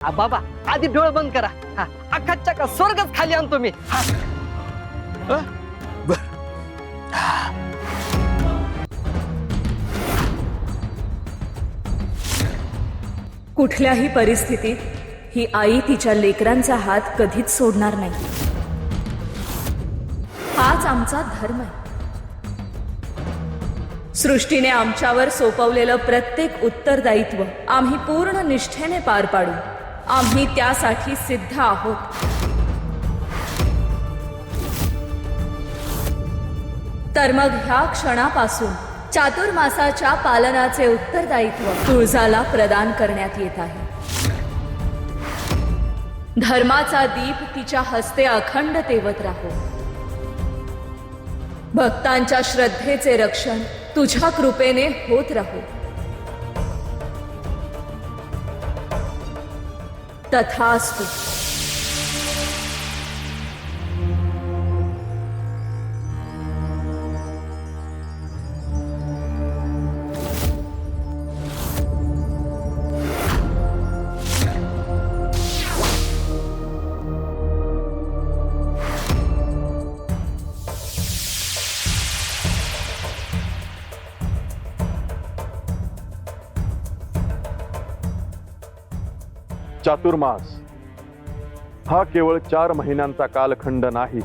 बाबा आधी डोळ बंद करा. हा अख्खाच्या का स्वर्गच खाली आणतो मी. हा कुठल्याही परिस्थितीत ही आई तिच्या लेकरांचा हात कधीच सोडणार नाही. हाच आमचा धर्म आहे. सृष्टीने आमच्यावर सोपवलेलं प्रत्येक उत्तरदायित्व आम्ही पूर्ण निष्ठेने पार पाडू. आम्ही त्यासाठी सिद्ध आहोत. तर मग ह्या क्षणापासून चातुर्मासाच्या पालनाचे उत्तरदायित्व तुळजाला प्रदान करण्यात येत आहे. धर्माचा दीप तिच्या हस्ते अखंड तेवत राहो. भक्तांच्या श्रद्धेचे रक्षण तुझ्या कृपेने होत राहो. तथास्तु. चातुर्मास हा केवळ 4 महिन्यांचा कालखंड नाही.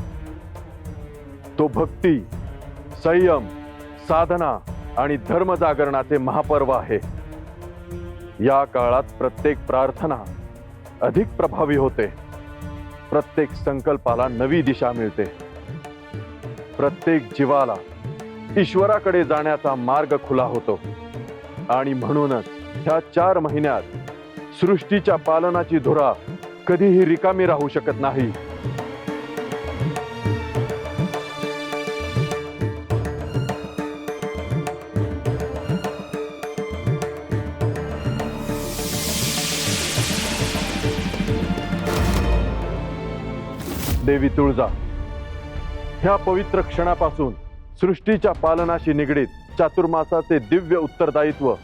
तो भक्ती, संयम, साधना आणि धर्मजागरणाचे महापर्व आहे. या काळात प्रत्येक प्रार्थना अधिक प्रभावी होते. प्रत्येक संकल्पाला नवी दिशा मिळते. प्रत्येक जीवाला ईश्वराकडे जाण्याचा मार्ग खुला होतो. आणि म्हणूनच ह्या 4 महिन्यात सृष्टीच्या पालनाची धुरा कधीही रिकामी राहू शकत नाही. देवी तुळजा, ह्या पवित्र क्षणापासून सृष्टीच्या पालनाशी निगडीत चातुर्मासाचे दिव्य उत्तरदायित्व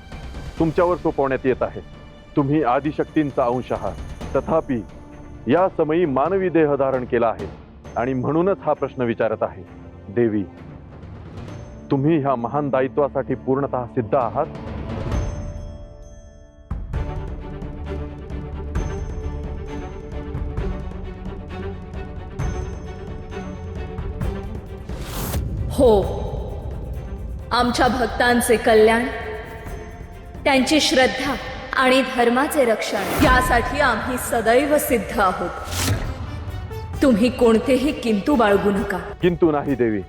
तुमच्यावर सोपवण्यात येत आहे. तुम्ही आदिशक्तींचा अंश आहात. तथापि या समयी मानवी देह धारण केला आहे आणि म्हणूनच हा प्रश्न विचारत आहे. देवी, तुम्ही ह्या महान दायित्वासाठी पूर्णतः सिद्ध आहात? हो. आमच्या भक्तांचे कल्याण, त्यांची श्रद्धा आणि धर्माचे रक्षण यासाठी आम्ही सदैव सिद्ध आहोत. तुम्ही कोणतेही किंतु बाळगू नका. किंतु नाही देवी.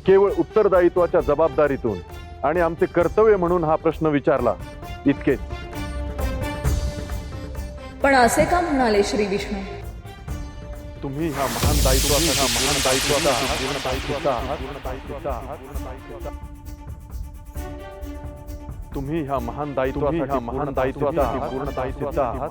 केवळ उत्तरदायित्वाच्या जबाबदारीतून आणि आमचे कर्तव्य म्हणून हा प्रश्न विचारला, इतकेच. पण असे का म्हणाले श्री विष्णू? तुम्ही ह्या महान दायित्वाचा तुम्ही ह्या महान दायित्वाचा पूर्ण आहात.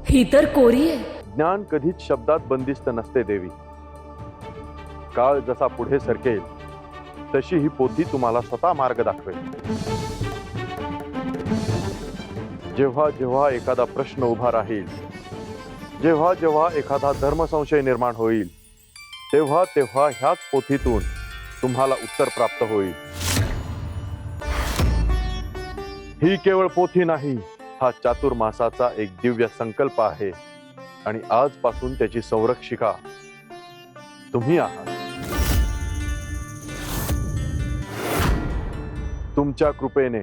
ही तर कोरी आहे. ज्ञान कधीच शब्दात बंदिस्त नसते देवी. काळ जसा पुढे सरकेल तशी ही पोथी तुम्हाला स्वतः मार्ग दाखवेल. जेव्हा जेव्हा एखादा प्रश्न उभा राहील, जेव्हा जेव्हा एखादा धर्मसंशय निर्माण होईल, तेव्हा तेव्हा ह्याच पोथीतून तुम्हाला उत्तर प्राप्त होईल. ही केवळ पोथी नाही, हा चातुर्मासाचा एक दिव्य संकल्प आहे आणि आजपासून त्याची संरक्षिका तुम्ही आहात. तुमच्या कृपेने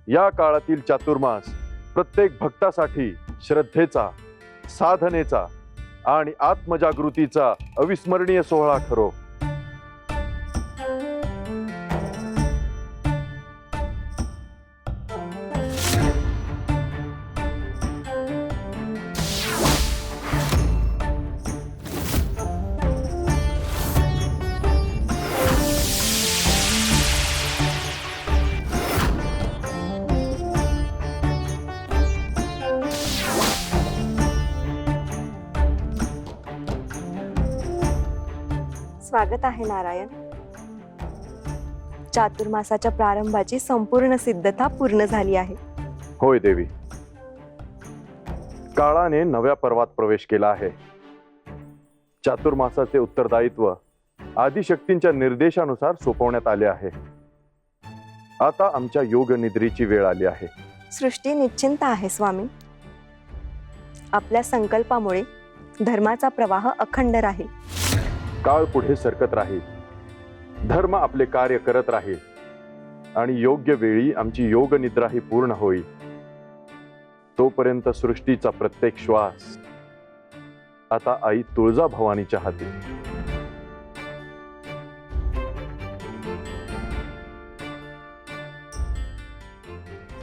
या काळातील चातुर्मास प्रत्येक भक्तासाठी श्रद्धेचा, साधनेचा आणि आत्मजागृतीचा अविस्मरणीय सोहळा ठरो. स्वागत आहे नारायण. चातुर्मासाच्या प्रारंभाची संपूर्ण सिद्धता पूर्ण झाली आहे. होय देवी, काळाने नव्या पर्वात प्रवेश केला आहे. चातुर्मासाचे उत्तरदायित्व आदिशक्तींच्या निर्देशानुसार सोपवण्यात आले आहे. आता आमच्या योग निद्रेची वेळ आली आहे. सृष्टी निश्चिंत आहे स्वामी. आपल्या संकल्पामुळे धर्माचा प्रवाह अखंड राहील. काळ पुढे सरकत राहील, धर्म आपले कार्य करत राहील आणि योग्य वेळी आमची योग निद्राही पूर्ण होईल. तोपर्यंत सृष्टीचा प्रत्येक श्वास आता आई तुळजाभवानीच्या हाती.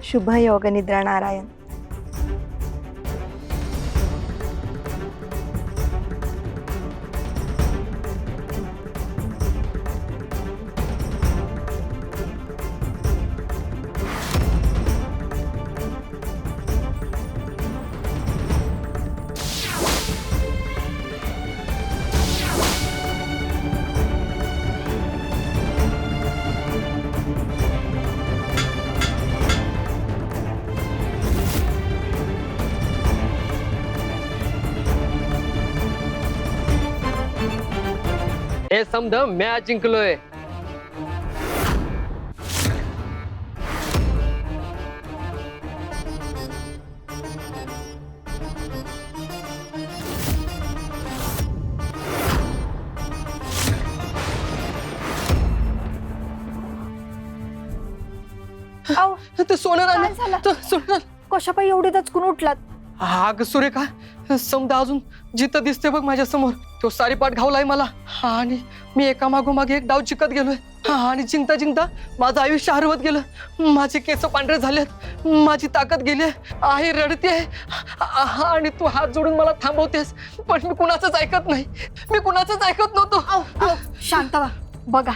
शुभ योग निद्रा नारायण. हे समज मॅच जिंकलोय. आव, ते सोनं काय राहिलं. झालं? ते सोनं. कशापायी एवढे दचकून उठलात? अग सुरेखा, समजा अजून जिथं दिसते बघ माझ्या समोर तो सारीपाट घावलाय मला. आणि मी एका मागोमाग एक डाव जिंकत गेलोय. आणि जिंकता जिंकता माझं आयुष्य हरवत गेलं. माझे केस पांढरे झालेत, माझी ताकद गेली आहे, रडते आणि तू हात जोडून मला थांबवतेस, पण मी कुणाचंच ऐकत नाही. मी कुणाचंच ऐकत नव्हतो. आव, शांत व्हा. बघा,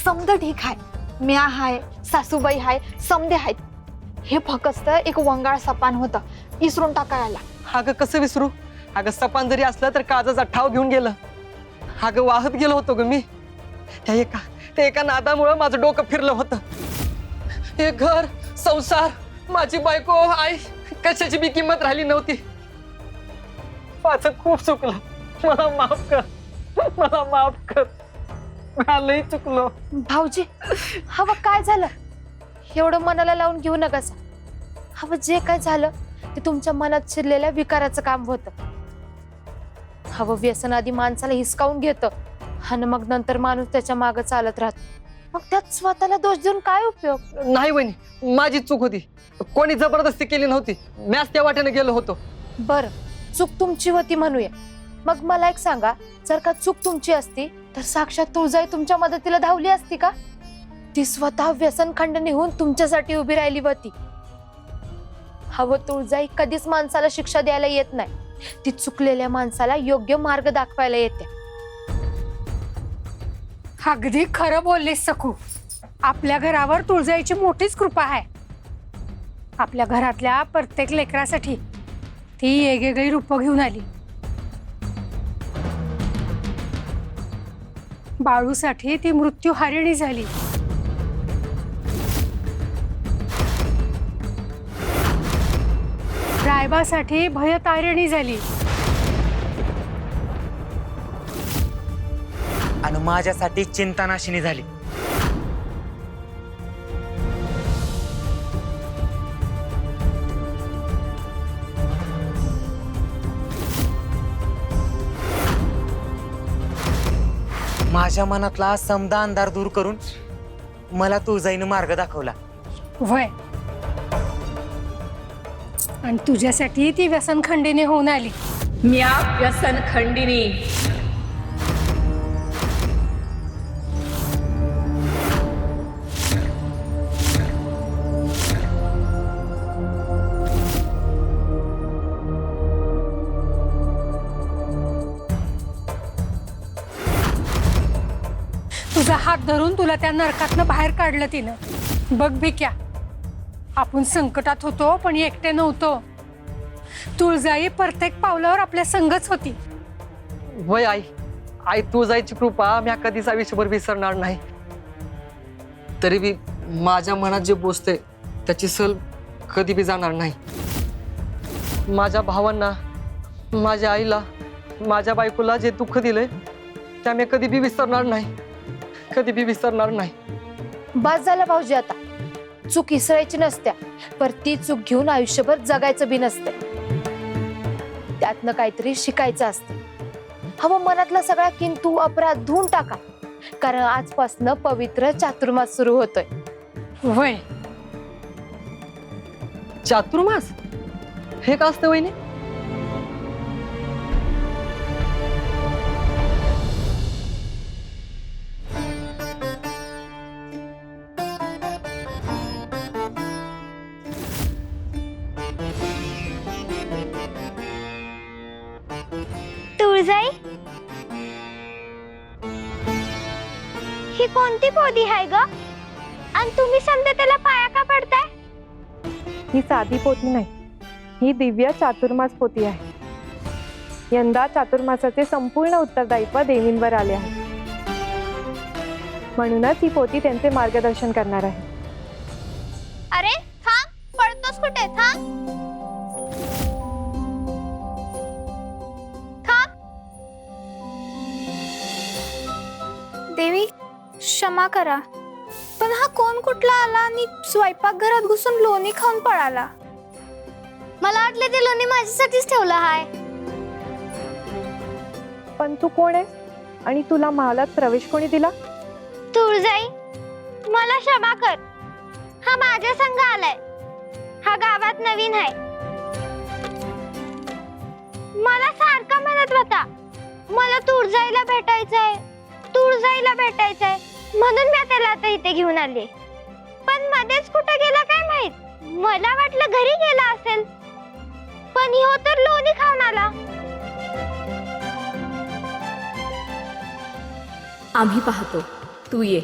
समद ठीक आहे, म्या हाय, सासूबाई हाय, समदे आहेत. हे फक्त एक वंगाळ सपान होतं, इसरून टाकायला. अगं कसं विसरू. अगं सपान जरी असलं तर काजाचा ठाव घेऊन गेलं. अगं वाहत गेलो होतो ग मी. त्या एका नादामुळं माझं डोकं फिरलं होतं. हे घर, संसार, माझी बायको, आई, कशाची बी किंमत राहिली नव्हती. माझं खूप चुकलं. मला माफ कर, मला माफ कर. लई चुकलो. भाऊजी, हवं काय झालं? एवढं मनाला लावून घेऊ नका. हवं जे काय झालं ते तुमच्या मनात शिरलेल्या विकाराचं काम होतं. हवं व्यसन आधी माणसाला हिसकावून घेतं आणि मग नंतर माणूस त्याच्या मागे चालत राहत. मग त्यात स्वतःला दोष देऊन काय उपयोग? नाही वहिनी, माझी चूक होती. कोणी जबरदस्ती केली नव्हती. मॅच त्या वाटेने गेलो होतो. बरं, चूक तुमची होती म्हणूया. मग मला एक सांगा, जर का चूक तुमची असती तर साक्षात तुळजाई तुमच्या मदतीला धावली असती का? ती स्वतः व्यसन खंडणी होऊन तुमच्यासाठी उभी राहिली होती. हवं तुळजाई कधीच माणसाला शिक्षा द्यायला येत नाही, ती चुकलेल्या माणसाला योग्य मार्ग दाखवायला येते. अगदी खरं बोललीस सखू. आपल्या घरावर तुळजाईची मोठीच कृपा आहे. आपल्या घरातल्या प्रत्येक लेकरासाठी ती वेगवेगळी रूपं घेऊन आली. बाळूसाठी ती मृत्यू हारिणी झाली. रायबासाठी भयतारिणी झाली. आणि माझ्यासाठी चिंतानाशिनी झाली. माझ्या मनातला समदा अंधार दूर करून मला तुळजाईनं मार्ग दाखवला. वय, आणि तुझ्यासाठी ती व्यसन खंडीने होऊन आली. म्या व्यसन खंडिनी. तुझा हात धरून तुला त्या नरकातनं बाहेर काढलं तिनं. बघ भिक्या, आपण संकटात होतो पण एकटे नव्हतो. तुळजाई प्रत्येक पावलावर आपल्या संगच होती. वय आई, आई तुळजाईची कृपा मी कधीच आयुष्यभर विसरणार नाही. तरी बी माझ्या मनात जे बोचते त्याची सल कधी बी जाणार नाही. माझ्या भावांना, माझ्या आईला, माझ्या बायकोला जे दुःख दिलंय त्या मी कधी बी विसरणार नाही, कधी बी विसरणार नाही. बस झालं भाऊजी आता. चूक इसरायची नसत्या, पर ती चूक घेऊन आयुष्यभर जगायचं बी नसते. त्यातनं काहीतरी शिकायचं असतं. हवं मनातला सगळा किंतु अपराध धुवून टाका, कारण आजपासनं पवित्र चातुर्मास सुरू होतोय. वय चातुर्मास हे का असतं वहिनी? तुळजाई, ही कोणती पोथी आहे ग? आणि तुम्ही समजा त्याला पाया का पडताय? ही साधी पोथी नाही, ही दिव्य चातुर्मास पोथी आहे. यंदा चातुर्मासाचे संपूर्ण उत्तरदायित्व देवींवर आले आहे. म्हणूनच ही पोथी त्यांचे मार्गदर्शन करणार आहे. अरे थांब, पडतोस कुठे? थांब थांब. देवी क्षमा करा, पण हा कोण कुठला आला आणि स्वयंपाकघरात घुसून लोणी खाऊन पळाला? मला वाटले ते लोणी माझ्यासाठीच ठेवलं हाय. पण तू कोण आहेस आणि तुला महालात प्रवेश कोणी दिला? तुळजाई, मला क्षमा कर. हा माझ्या संग आलाय. हा गावात नवीन आहे. मला सारखा म्हणत होता मला तुळजाईला भेटायचंय, तुळजाईला भेटायचंय, म्हणून मी त्याला आता इथे घेऊन आले. पण मध्येच कुठे गेला काय माहित. मला वाटलं घरी गेला असेल, पण ह्यो तर लोणी खाऊन आला. आम्ही पाहतो, तू ये.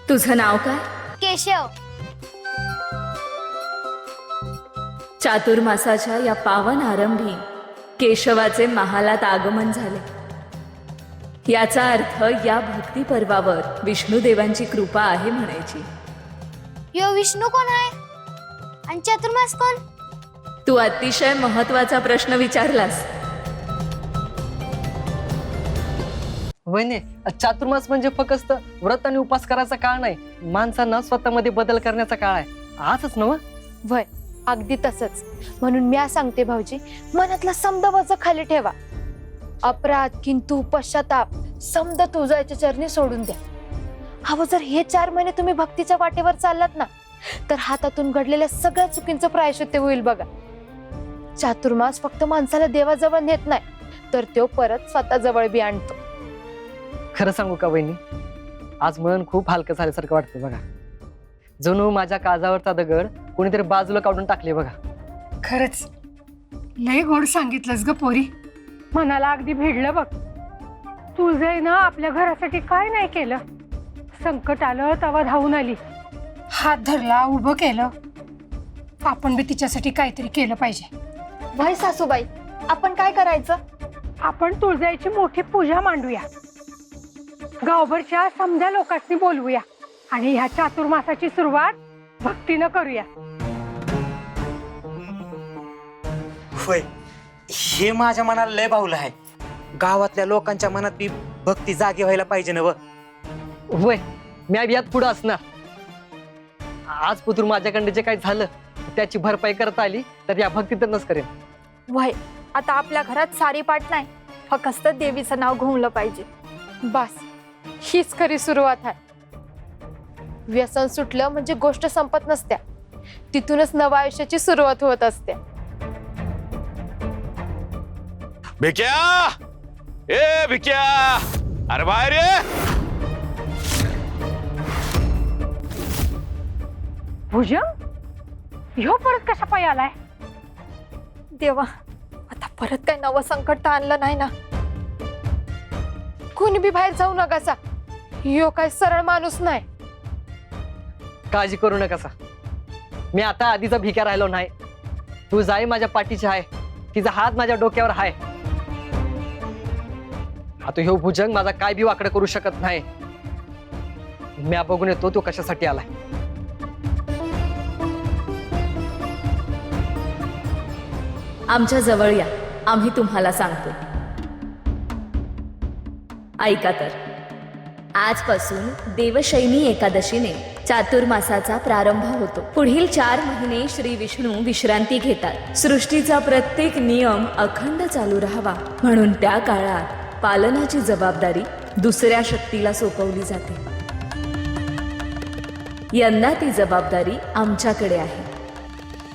तुझं नाव काय? केशव. चातुर्मासाच्या या पावन आरंभी केशवाचे महालात आगमन झाले. याचा अर्थ या भक्ती पर्वावर विष्णुदेवांची कृपा आहे म्हणायची. ह्यो विष्णू कोण आहे आणि चातुर्मास कोण? तू अतिशय महत्वाचा प्रश्न विचारलास. वहिनी, चातुर्मास म्हणजे फक्त व्रत आणि उपास करायचा काळ नाही, माणसांना स्वतःमध्ये बदल करण्याचा काळ आहे. आजच नव? वय अगदी तसंच. म्हणून मी सांगते भाऊजी, मनातला समद वज खाली ठेवा. अपराध, किंतु, पश्चाताप समद तुळजाईच्या चरणी सोडून द्या. हवं जर हे 4 महिने तुम्ही भक्तीच्या वाटेवर चाललात ना, तर हातातून घडलेल्या सगळ्या चुकींचं प्रायश्चित्त होईल बघा. चातुर्मास फक्त माणसाला देवाजवळ नेत नाही, तर तो परत स्वतः जवळ बी आणतो. खरं सांगू का वहिनी, आज मन खूप हलकं झाल्यासारखं वाटतंय बघा. जणू माझ्या काळजावरचा दगड कोणीतरी बाजूला काढून टाकले बघा. खरंच लय गोड सांगितलंस ग पोरी. मनाला अगदी भिडलं बघ. तुळजाईनं आपल्या घरासाठी काय नाही केलं. संकट आलं तेव्हा धावून आली, हात धरला, उभं केलं. आपण बी तिच्यासाठी काहीतरी केलं पाहिजे. वय सासूबाई, आपण काय करायचं? आपण तुळजाईची मोठी पूजा मांडूया. गावभरच्या समध्या लोकांनी बोलवूया आणि ह्या चातुर्मासाची सुरुवात भक्तीनं करूया. होय, हे माझ्या मनाला लय भावलं आहे. गावातल्या लोकांच्या मनात बी भक्ती जागी व्हायला पाहिजे ना. वय मी बी यात पुढं असणार. आज पुतूर माझ्याकडे जे काही झालं त्याची भरपाई करता आली तर या भक्तीतच करेन. वय आता आपल्या घरात सारी पाठ नाही, फक्त देवीचं नाव घुमलं पाहिजे. बस हीच खरी सुरुवात आहे. व्यसन सुटलं म्हणजे गोष्ट संपत नसत्या, तिथूनच नव्या आयुष्याची सुरुवात होत असते. भिक्या, ए भिक्या, अरे बाहेर ये. भुजंग, ह्यो परत कशा पायी आलाय? देवा, आता परत काय नवं संकट तर आणलं नाही ना? कोणी बी बाहेर जाऊ नका. यो काय सरळ माणूस नाही. काळजी करू नका. मी आता आधीचा भिक्या राहिलो नाही. तुळजाई माझ्या पाठीची आहे, तिचा हात माझ्या डोक्यावर आहे. आता ह्यो भुजंग माझा काय बी वाकडं करू शकत नाही. म्या बघून येतो तो कशासाठी आलाय. आमच्या जवळ या, आम्ही तुम्हाला सांगतो. ऐका तर, आजपासून देवशैनी एकादशीने चातुर्मासाचा प्रारंभ होतो. पुढील 4 महिने श्री विष्णू विश्रांती घेतात. सृष्टीचा प्रत्येक नियम अखंड चालू राहावा म्हणून त्या काळात पालनाची जबाबदारी दुसऱ्या शक्तीला सोपवली जाते. यंदा ती जबाबदारी आमच्याकडे आहे.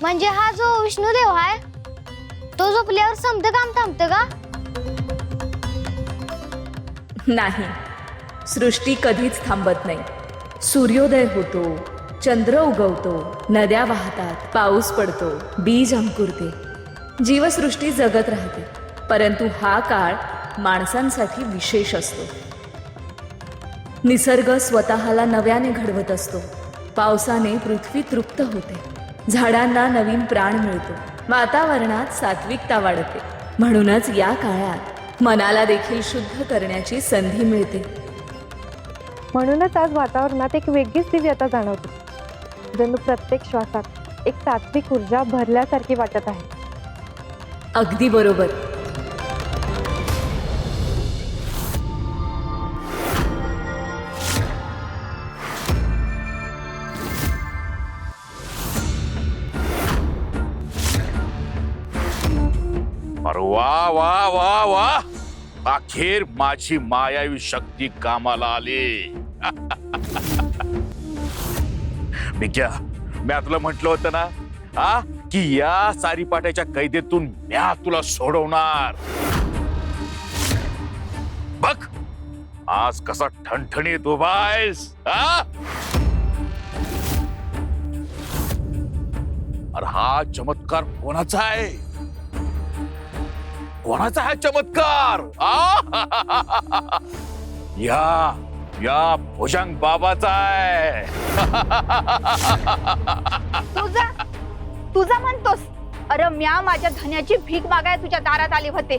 म्हणजे हा जो विष्णुदेव आहे तो झोपल्यावर समतं काम थांबतं का? नाही, सृष्टी कधीच थांबत नाही. सूर्योदय होतो, चंद्र उगवतो, नद्या वाहतात, पाऊस पडतो, बीज अंकुरते, जीवसृष्टी जगत राहते. परंतु हा काळ माणसांसाठी विशेष असतो. निसर्ग स्वतःला नव्याने घडवत असतो. पावसाने पृथ्वी तृप्त होते, झाडांना नवीन प्राण मिळतो, वातावरणात सात्विकता वाढते. म्हणूनच या काळात मनाला देखील शुद्ध करण्याची संधी मिळते. म्हणूनच आज वातावरणात एक वेगळीच दिव्यता जाणवते. जणू प्रत्येक श्वासात एक सात्विक ऊर्जा भरल्यासारखी वाटत आहे. अगदी बरोबर. अरे वा वा वा वा, अखेर माझी मायावी शक्ती कामाला आली. भिक्या, मी तुला म्हटलं होतं ना की या सारीपाट्याच्या कैदेतून म्या तुला सोडवणार. बघ आज कसा ठणठणीत उभा आहेस. अरे हा चमत्कार कोणाचा आहे? कोणाचा हा चमत्कार? या भुजंग बाबाचा आहे. तुझा म्हणतोस? अरे म्या माझ्या धन्याची भीक मागाय तुझ्या दारात आले होते.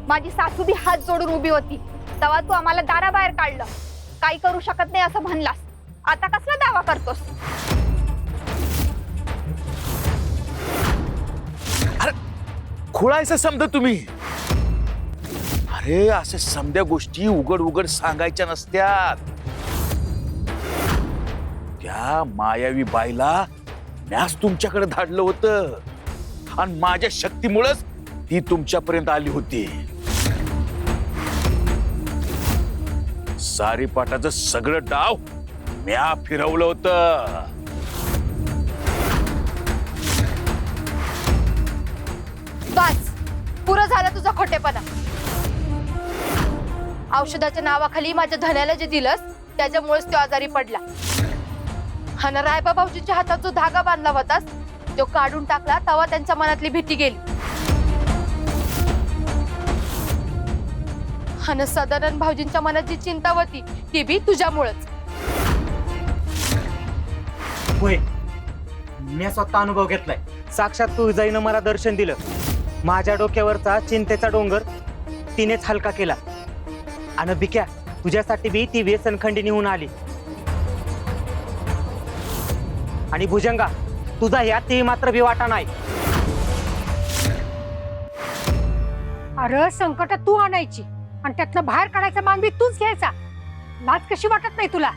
माझी सासू बी हात जोडून उभी होती. तेव्हा तू आम्हाला दाराबाहेर काढलं. काही करू शकत नाही असं म्हणलास. आता कसला दावा करतोस? अरे खुळायचं समजा तुम्ही. अरे असे समध्या गोष्टी उघड उघड सांगायच्या नसत्यात. त्या मायावी बाईला म्याच तुमच्याकडे धाडलं होतं आणि माझ्या शक्तीमुळेच ती तुमच्यापर्यंत आली होती. सारीपाटाचं सगळं डाव म्या फिरवलं होतं. बस, पुरं झालं तुझा खोटेपणा. औषधाच्या नावाखाली माझ्या धन्याला जे दिलंस त्याच्यामुळेच तो आजारी पडला. आणि रायबा भाऊजींच्या हातात जो धागा बांधला होतास तो काढून टाकला तेव्हा त्यांच्या मनातली भीती गेली. आणि सदानंद भाऊजींच्या मनात जी चिंता होती ती बी तुझ्यामुळेच. होय, मी स्वतः अनुभव घेतलाय. साक्षात तुळजाईनं मला दर्शन दिलं. माझ्या डोक्यावरचा चिंतेचा डोंगर तिनेच हलका केला. आणि भिक्या, तुझ्यासाठी बी ती व्यसनखंडी निघून आली. आणि भुजंगा, तुझा ह्यात ती मात्र भिवाटा नाही. अरे संकट तू आणायची आणि त्यातनं बाहेर काढायचा मान बी तूच घ्यायचा. लाज कशी वाटत नाही तुला?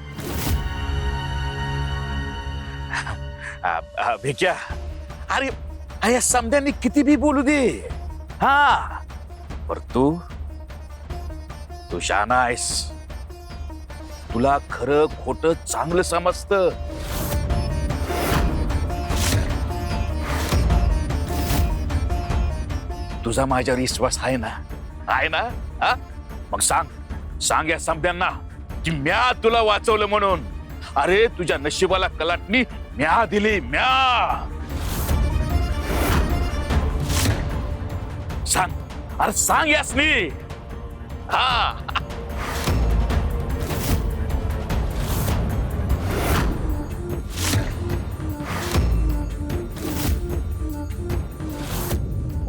भिक्या, अरे अरे समध्यांनी किती बी बोलू दे. पर तू शहाणा आहेस. तुला खरं खोटं चांगलं समजतं. तुझा माझ्यावर विश्वास आहे ना? आहे ना? मग सांग या समध्यांना की म्या तुला वाचवलं म्हणून. अरे तुझ्या नशिबाला कलाटणी म्या दिली. म्या सांग. अरे सांग यासनी.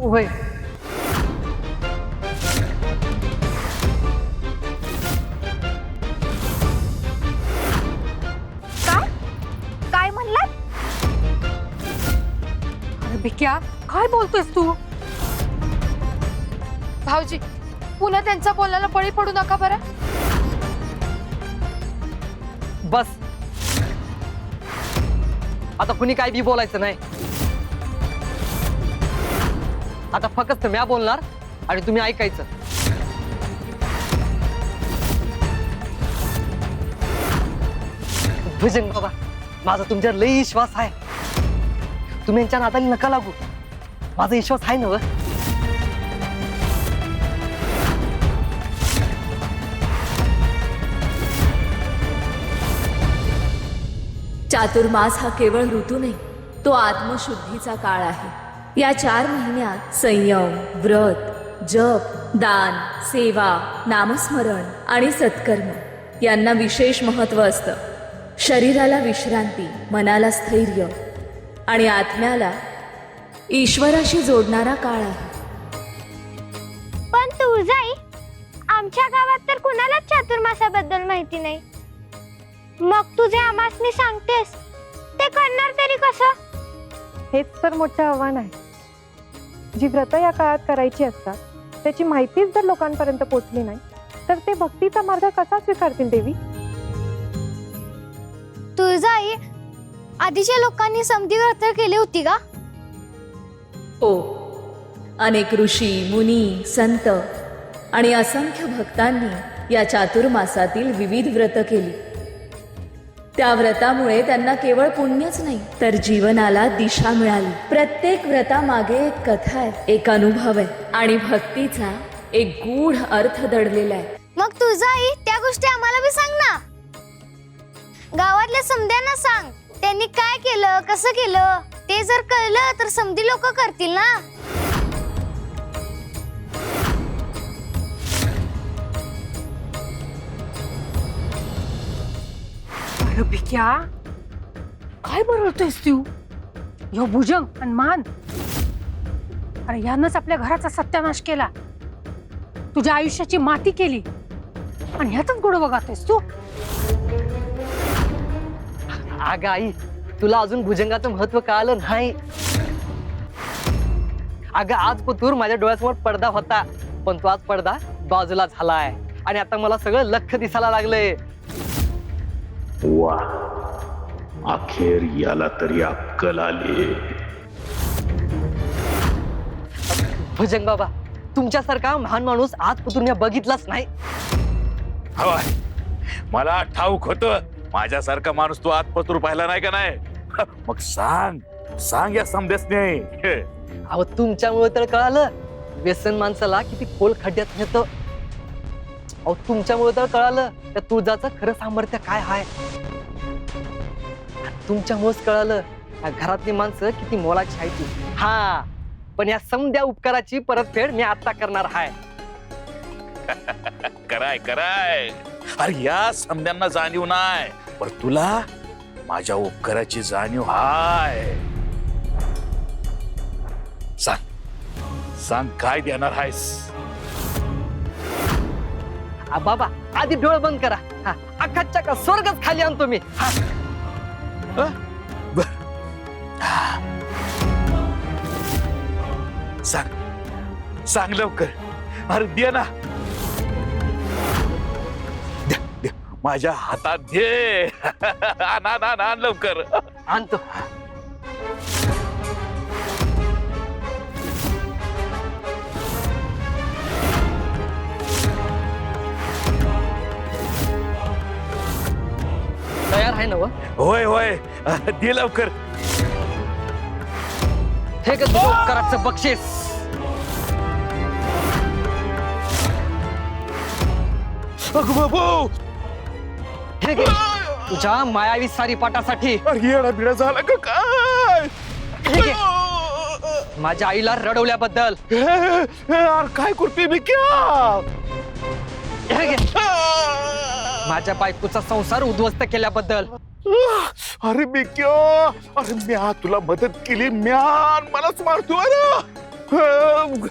होय. काय म्हणलात? अरे बिक्या, काय बोलतोयस तू? भाऊजी पुन्हा त्यांचा बोलायला बळी पडू नका बरं. बस आता कुणी काय बी बोलायचं नाही. आता फक्त म्या बोलणार आणि तुम्ही ऐकायचं. भुजंग बाबा, माझा तुमच्यावर लई विश्वास आहे. तुम्ही यांच्या नादाला नका लागू. माझा विश्वास आहे ना. चातुर्मास हा केवळ ऋतू नाही, तो आत्मशुद्धीचा काळ आहे. या 4 महिन्यात संयम, व्रत, जप, दान, सेवा, नामस्मरण आणि सत्कर्म यांना विशेष महत्त्व असतं. शरीराला विश्रांती, मनाला स्थैर्य आणि आत्म्याला ईश्वराशी जोडणारा काळ आहे. पण तुळजाई, आमच्या गावात तर कुणालाच चातुर्मासाबद्दल माहिती नाही. मग तुझे आमासनी सांगतेस ते करणार तरी कसं? हेच तर मोठं आव्हान आहे. जी व्रत या काळात करायची असतात त्याची माहितीच जर लोकांपर्यंत पोहोचली नाही तर ते भक्तीचा मार्ग कसा स्वीकारतील देवी? तुळजाई, आधीच्या लोकांनी समधी व्रत केली होती का? हो, अनेक ऋषी, मुनी, संत आणि असंख्य भक्तांनी या चातुर्मासातील विविध व्रत केली. त्या व्रतामुळे त्यांना केवळ पुण्यच नाही तर जीवनाला दिशा मिळाली. प्रत्येक व्रतामागे एक कथा आहे, एक अनुभव आहे आणि भक्तीचा एक गूढ अर्थ दडलेला आहे. मग तुळजाई, त्या गोष्टी आम्हाला बी सांग ना. गावातल्या समध्यांना सांग, त्यांनी काय केलं, कसं केलं ते जर कळलं तर समधी लोक करतील ना. अरे बिक्या, काय बरळतोयस तू? ह्यो भुजंग आणि मान, अरे यानंच आपल्या घराचा सत्यानाश केला, तुझ्या आयुष्याची माती केली आणि ह्यातच गोडवा गातोयस तू. अगं आई, तुला अजून भुजंगाचं महत्व कळालं नाही. अगं आज पतूर माझ्या डोळ्यासमोर पडदा होता, पण तो आज पडदा बाजूला झालाय आणि आता मला सगळं लख दिसायला लागलंय. वा, अखेर याला तरी अक्कल आली. भुजंग बाबा, तुमच्यासारखा महान माणूस आज पतूर बघितलाच नाही. हवाय, मला ठाऊक होतं माझ्यासारखा माणूस तू आजपासून पाहिला नाही का नाही. मग सांग सांग या समदेसने. अहो, तुमच्यामुळे तर कळालं व्यसन माणसाला किती खोल खड्ड्यात नेतं. अहो, तुमच्यामुळे तर कळालं त्या तुळजाचं खरं सामर्थ्य काय आहे. तुमच्यामुळेच कळालं या घरातली माणसं किती मोलाची आहे ती. हा, पण या समध्या उपकाराची परतफेड मी आता करणार आहे. कराय कराय. अरे या समद्यांना जाणीव नाही, पण तुला माझ्या उपकाराची जाणीव हाय. सांग सांग काय देणार आहेस. बाबा, आधी डोळे बंद करा. हा, अख्खाच्या का स्वर्गच खाली आणतो मी. हा, सांग सांग लवकर. अरे दे ना, दे, दे. माझ्या हातात दे. आण, आण, आण, आण लवकर. आणतो. तयार आहे ना व? होय होय, दे लवकर. हे का तुझं उपकाराचं बक्षीस. अगं बाबू, हे घे तुझ्या मायावी सारी पाटासाठी. अरे येडा बिडा झाला का काय. हे घे माझ्या आईला रडवल्याबद्दल. यार काय करतोय मी क्या. हे घे माझ्या बायकोचा संसार उद्ध्वस्त केल्याबद्दल. अरे मी क्या, अरे म्या तुला मदत केली, म्या मलाच मारतोय ना. अग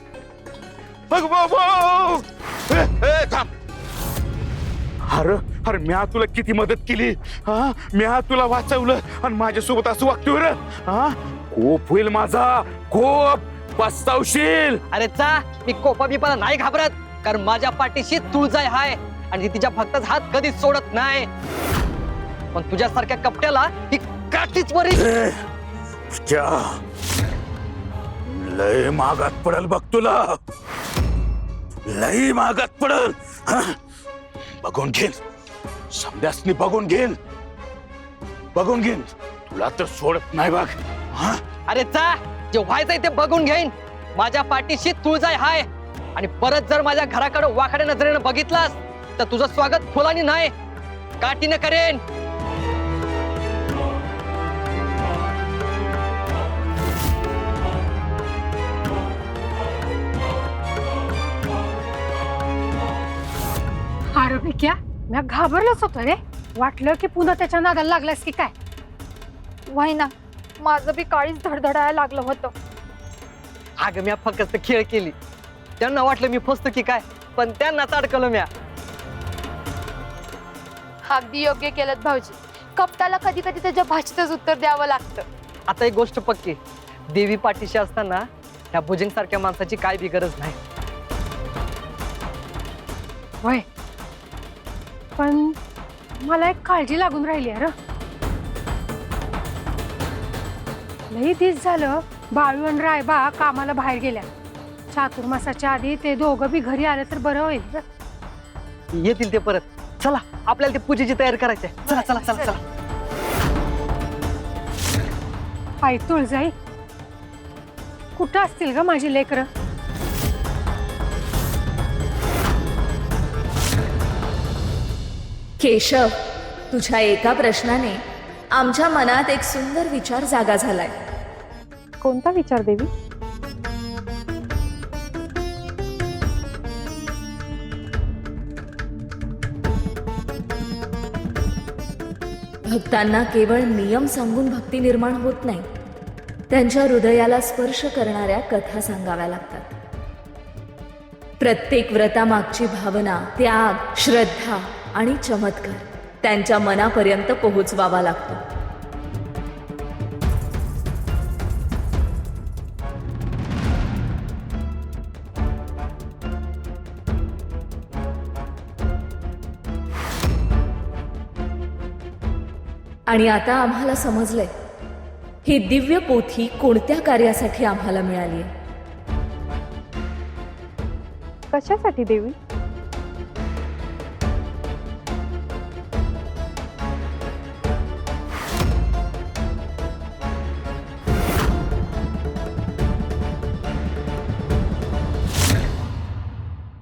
बाबा थांब. अरे अरे म्या तुला किती मदत केली हा, म्या तुला वाचवलं आणि माझ्यासोबत असं वागतोय रे हा. कोप होईल माझा, कोप पस्तावशील. अरे चा, मी कोपा बिपाला नाही घाबरत, कारण माझ्या पाठीशी तुळजाई हाय आणि ती तिच्या भक्ताचा हात कधीच सोडत नाही. पण तुझ्यासारख्या कपट्याला ही काठीच वरी. लय मागात पडल बघ तुला, लय मागात पडल. बघून घेईन समध्यासनी, बघून घेईन, बघून घेईन. तुला तर सोडत नाही बघ. अरे चा, जे व्हायचंय ते बघून घेईन. माझ्या पाठीशी तुळजाई हाय आणि परत जर माझ्या घराकडे वाकड्या नजरेनं बघितलास तर तुझं स्वागत फुलानी नाही काठीनं करेन. अरे भिक्या, मी घाबरलोच होतो रे. वाटलं की पुन्हा त्याच्या नादाला लागलास की काय. वय ना, माझं बी काळीच धडधडायला लागलं होतं. अगं म्या फक्त खेळ केली, त्यांना वाटलं मी फसतो की काय, पण त्यांनाच अडकलं म्या. अगदी योग्य केलं भाऊजी. कपटाला कधी कधी त्याच्या भाषेतच उत्तर द्यावं लागतं. आता एक गोष्ट पक्की, देवी पाठीशी असताना ह्या भुजंग सारख्या माणसाची काय बी गरज नाही. होय, पण मला एक काळजी लागून राहिली अरे. लई दिस झालं बाळू आणि रायबा कामाला बाहेर गेल्या. चातुर्मासाच्या आधी ते दोघं बी घरी आले तर बरं होईल ग. येतील ते परत. चला आपल्याला ते पूजेची तयारी करायची आहे. चला चला चला चला. आई तुळजाई, कुठं असतील ग माझी लेकरं. केशव, तुझ्या एका प्रश्नाने आमच्या मनात एक सुंदर विचार जागा झालाय. कोणता विचार देवी? भक्तांना केवळ नियम सांगून भक्ती निर्माण होत नाही, त्यांच्या हृदयाला स्पर्श करणाऱ्या कथा सांगाव्या लागतात. प्रत्येक व्रतामागची भावना, त्याग, श्रद्धा आणि चमत्कार त्यांच्या मनापर्यंत पोहोचवावा लागतो. आणि आता आम्हाला समजलंय ही दिव्य पोथी कोणत्या कार्यासाठी आम्हाला मिळाली आहे. कशासाठी देवी?